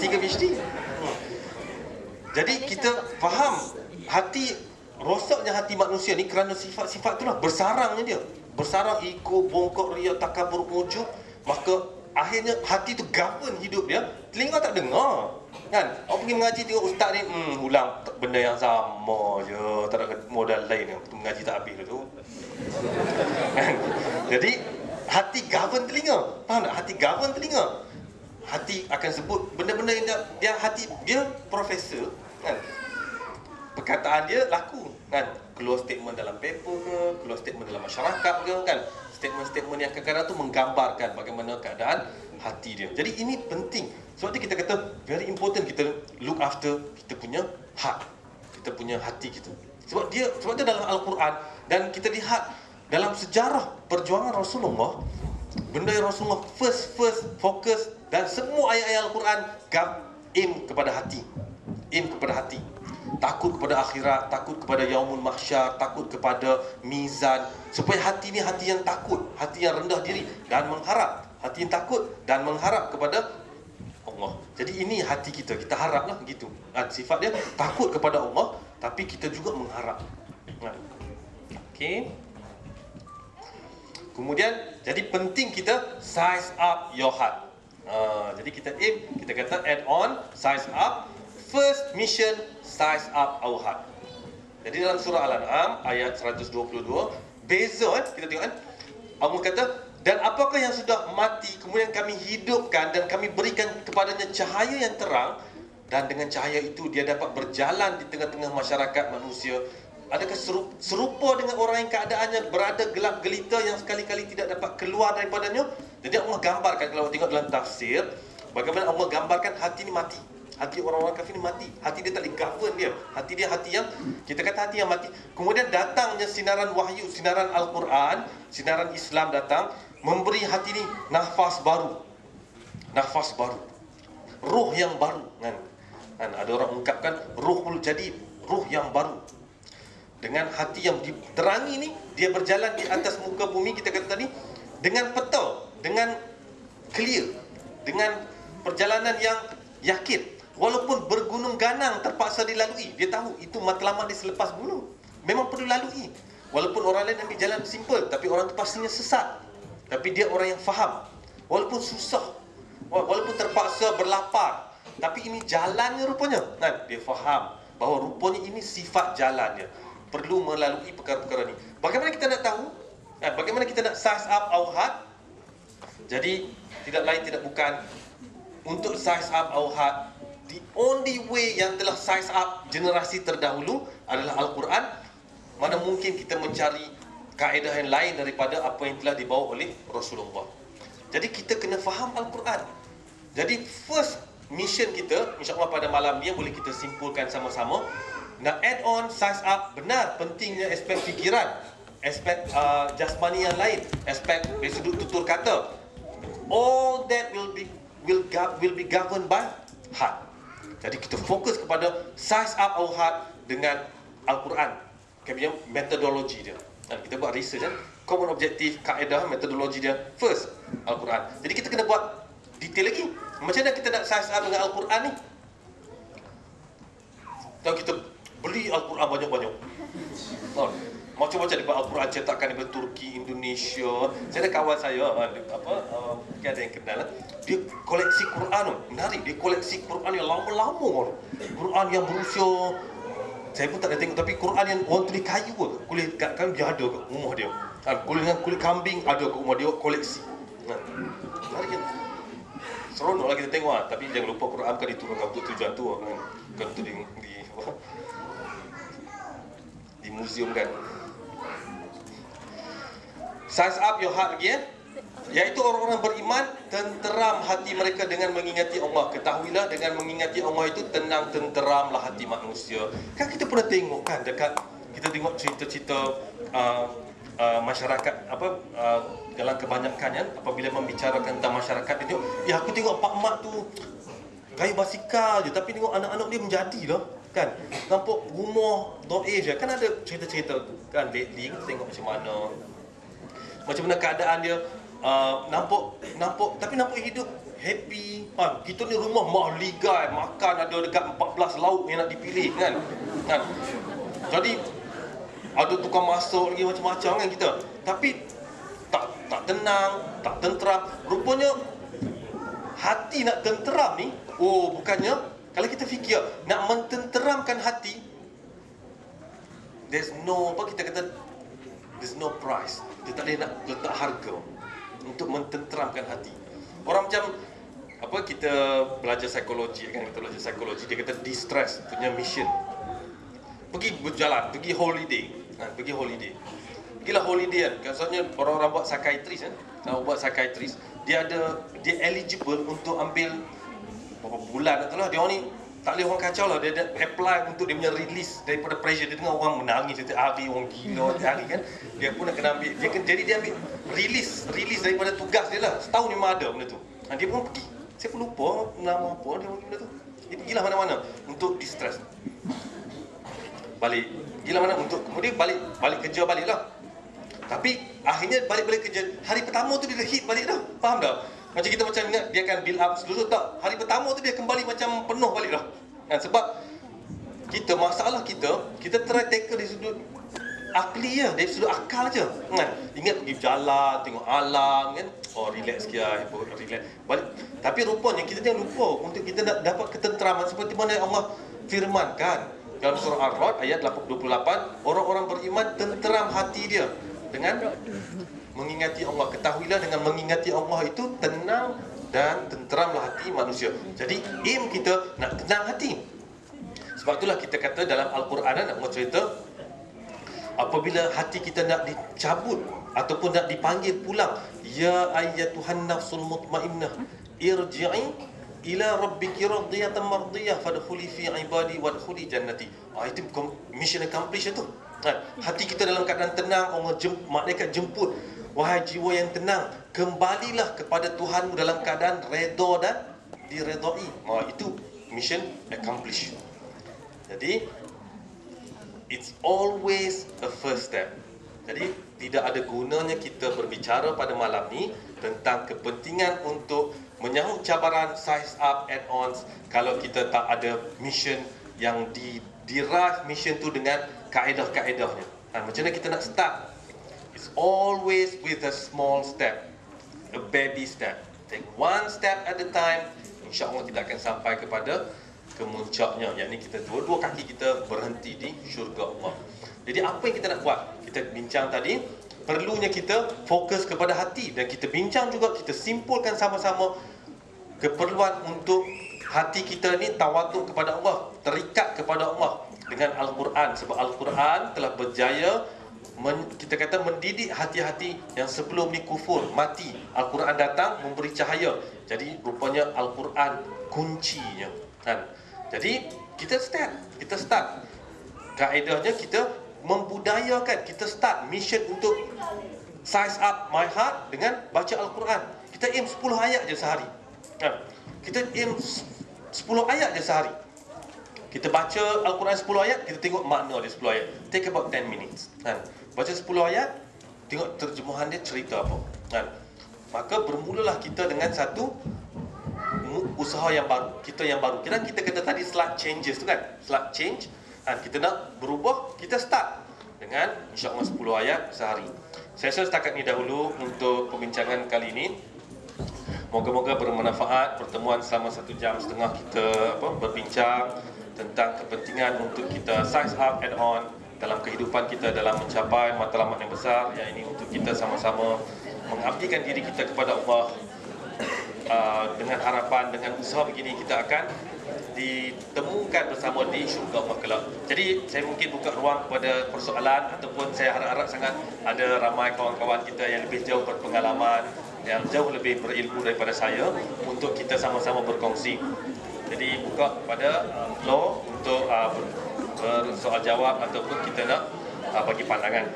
3 PhD. Jadi kita faham hati, rosaknya hati manusia ni kerana sifat-sifat itulah, bersarangnya dia. Bersarang ego, bongkok, ria, takabur, ujub. Maka akhirnya hati tu govern hidup dia. Telinga tak dengar, kan? Awak pergi mengaji tengok ustaz ni ulang benda yang sama je, tak ada modal lain. Mengaji tak habis tu. Kan? Jadi hati govern telinga. Faham tak? Hati govern telinga. Hati akan sebut benda-benda yang dia hati dia profesor, kan? Perkataan dia laku, kan? Keluar statement dalam paper ke, keluar statement dalam masyarakat ke, kan? Statement-statement yang kadang-kadang tu menggambarkan bagaimana keadaan hati dia. Jadi ini penting. Sebab tu kita kata very important kita look after kita punya heart, kita punya hati kita. Sebab tu dalam Al-Quran, dan kita lihat dalam sejarah perjuangan Rasulullah, benda yang Rasulullah first fokus, dan semua ayat-ayat Al-Quran aim kepada hati. Aim kepada hati. Takut kepada akhirat, takut kepada yaumul mahsyar, takut kepada mizan. Supaya hati ni hati yang takut, hati yang rendah diri dan mengharap. Hati yang takut dan mengharap kepada Allah. Jadi ini hati kita, kita haraplah begitu. Sifat dia takut kepada Allah, tapi kita juga mengharap. Okey. Kemudian, jadi penting kita size up your heart. Jadi kita aim, kita kata add on, size up. First mission, size up our heart. Jadi dalam surah Al-An'am ayat 122, beza kita tengok kan. Allah kata, dan apakah yang sudah mati kemudian kami hidupkan dan kami berikan kepadanya cahaya yang terang, dan dengan cahaya itu dia dapat berjalan di tengah-tengah masyarakat manusia. Adakah serupa dengan orang yang keadaannya berada gelap gelita yang sekali-kali tidak dapat keluar daripadanya? Jadi Allah gambarkan, kalau tengok dalam tafsir, bagaimana Allah gambarkan hati ni mati. Hati orang-orang kafir ni mati. Hati dia tak boleh govern dia. Hati dia hati yang, kita kata hati yang mati. Kemudian datangnya sinaran wahyu, sinaran Al-Quran, sinaran Islam datang, memberi hati ni nafas baru. Nafas baru. Ruh yang baru, kan? Ada orang ungkapkan ruhul jadid, ruh yang baru. Dengan hati yang diterangi ni, dia berjalan di atas muka bumi, kita kata tadi, dengan peta, dengan clear, dengan perjalanan yang yakin. Walaupun bergunung ganang terpaksa dilalui, dia tahu itu matlamat dia selepas gunung, memang perlu lalui. Walaupun orang lain ambil jalan simple, tapi orang tu pastinya sesat. Tapi dia orang yang faham. Walaupun susah, walaupun terpaksa berlapar, tapi ini jalannya rupanya, kan? Dia faham bahawa rupanya ini sifat jalan dia, perlu melalui perkara-perkara ni. Bagaimana kita nak tahu? Bagaimana kita nak size up our heart? Jadi tidak lain tidak bukan, untuk size up our heart, the only way yang telah size up generasi terdahulu adalah Al-Quran. Mana mungkin kita mencari kaedah yang lain daripada apa yang telah dibawa oleh Rasulullah. Jadi kita kena faham Al-Quran. Jadi first mission kita, insyaAllah pada malam ni boleh kita simpulkan sama-sama. Nak add on, size up, benar pentingnya aspek fikiran, aspek jasmani yang lain, aspek dari sudut tutur kata. All that will be governed by heart. Jadi kita fokus kepada size up our heart dengan Al-Quran, kemudian metodologi dia. Dan kita buat research kan, common objective, kaedah, metodologi dia, first Al-Quran. Jadi kita kena buat detail lagi. Macam mana kita nak size up dengan Al-Quran ni? Dan kita beli Al-Quran banyak-banyak. Macam-macam daripada Al-Quran cetakan daripada Turki, Indonesia. Saya ada kawan saya, mungkin ada yang kenal, dia koleksi Quran, menarik. Dia koleksi Quran yang lama-lama, Quran yang berusia, saya pun tak ada tengok, tapi Quran yang orang tulis kayu, kulit kan dia ada kat rumah dia. Kulit kambing ada kat rumah dia, koleksi. Menarik kan? Seronok lah kita tengok, tapi jangan lupa Quran kan diturunkan untuk tujuan tu, kan? Bukan untuk di museum kan. Size up your heart lagi, iaitu orang-orang beriman tenteram hati mereka dengan mengingati Allah. Ketahuilah dengan mengingati Allah itu tenang tenteramlah hati manusia. Kan kita pernah tengok kan dekat, kita tengok cerita-cerita masyarakat dalam kebanyakannya apabila membicarakan tentang masyarakat, dia tengok, aku tengok Pak Mat tu gaya basikal je, tapi tengok anak-anak dia menjadi lah, kan? Nampak rumah doa je, kan ada cerita-cerita kan, lately kita tengok macam mana keadaan dia, nampak tapi nampak happy. Kita ni rumah mahligai, makan ada dekat 14 lauk yang nak dipilih kan. Jadi ada tukang masak lagi macam-macam kan kita. Tapi tak tenang, tak tenteram. Rupanya hati nak tenteram ni, bukannya kalau kita fikir nak mententeramkan hati, there's no price. Dia tak boleh nak letak harga untuk mententeramkan hati. Orang macam kita belajar psikologi kan, dia kata distress punya mission. Pergi berjalan, pergi holiday. Pergilah holiday kan. Maksudnya orang-orang buat psychiatrist kan. Kalau buat psychiatrist, dia eligible untuk ambil berapa bulan tak tahu. Dia orang ni tak boleh orang kacau lah. Dia apply untuk dia punya release daripada pressure. Dia dengar orang menangis setiap hari, orang gila setiap hari kan. Dia pun nak kena ambil. Jadi dia ambil release daripada tugas dia lah. Setahun memang ada benda tu. Dia pun pergi. Saya pun lupa nama apa dia pergi benda tu. Dia pergilah mana-mana untuk distress. Balik. Pergilah mana untuk kemudian balik kerja balik lah. Tapi akhirnya balik kerja, hari pertama tu dia dah hit balik dah. Faham tak? Macam kita macam ingat dia akan build up seluruh tak. Hari pertama tu dia kembali macam penuh balik dah. Sebab masalah kita try tackle dari sudut akli je, dari sudut akal je. Ingat pergi berjalan, tengok alam kan. Relax sikit, relax. Balik. Tapi rupanya kita jangan lupa untuk kita nak dapat ketenteraman seperti mana Allah firmankan dalam surah Ar-Ra'd ayat 28, orang-orang beriman tenteram hati dia dengan mengingati Allah. Ketahuilah dengan mengingati Allah itu tenang dan tenteramlah hati manusia. Jadi aim kita nak tenang hati. Sebab itulah kita kata dalam Al-Quran nak cerita, apabila hati kita nak dicabut ataupun nak dipanggil pulang, ya ayyatuhan nafsul mutmainnah irji'i ila rabbiki radiyatan mardiyah fadkhuli fi ibadi wadkhuli jannati. Itu mission accomplished tu. Hati kita dalam keadaan tenang, malaikat jemput, wahai jiwa yang tenang, kembalilah kepada Tuhanmu dalam keadaan redha dan diredai. Itu mission accomplished. Jadi it's always a first step. Jadi tidak ada gunanya kita berbicara pada malam ni tentang kepentingan untuk menyahut cabaran size up add-ons kalau kita tak ada mission yang derive mission tu dengan kaedah-kaedahnya. Macam mana kita nak start? It's always with a small step, a baby step. Take one step at a time. InsyaAllah kita akan sampai kepada kemuncaknya, yakni kita dua kaki kita berhenti di syurga Allah. Jadi apa yang kita nak buat? Kita bincang tadi, perlunya kita fokus kepada hati, dan kita bincang juga, kita simpulkan sama-sama keperluan untuk hati kita ni tawaduk kepada Allah, terikat kepada Allah dengan Al-Quran. Sebab Al-Quran telah berjaya kita kata mendidik hati-hati yang sebelum ni kufur, mati. Al-Quran datang memberi cahaya. Jadi rupanya Al-Quran kuncinya kan. Jadi kita start. Kaedahnya kita membudayakan, kita start mission untuk size up my heart dengan baca Al-Quran. Kita aim 10 ayat je sehari. Kita aim 10 ayat je sehari. Kita baca Al-Quran 10 ayat, kita tengok makna dia 10 ayat. Take about 10 minutes. Baca 10 ayat, tengok terjemahan dia cerita apa. Maka bermulalah kita dengan satu usaha yang baru. Kita kata tadi slide changes tu kan. Slide change. Kita nak berubah, kita start dengan insya-Allah 10 ayat sehari. Saya rasa setakat ni dahulu untuk perbincangan kali ini. Moga-moga bermanfaat. Pertemuan selama 1 jam setengah kita berbincang tentang kepentingan untuk kita size up and on dalam kehidupan kita dalam mencapai matlamat yang besar, yang ini untuk kita sama-sama mengabdikan diri kita kepada Allah. Dengan harapan, dengan usaha begini kita akan ditemukan bersama di syurga Allah kelak. Jadi saya mungkin buka ruang kepada persoalan, ataupun saya harap sangat ada ramai kawan-kawan kita yang lebih jauh berpengalaman, yang jauh lebih berilmu daripada saya, untuk kita sama-sama berkongsi. Jadi buka pada floor untuk bersoal jawab ataupun kita nak bagi pandangan.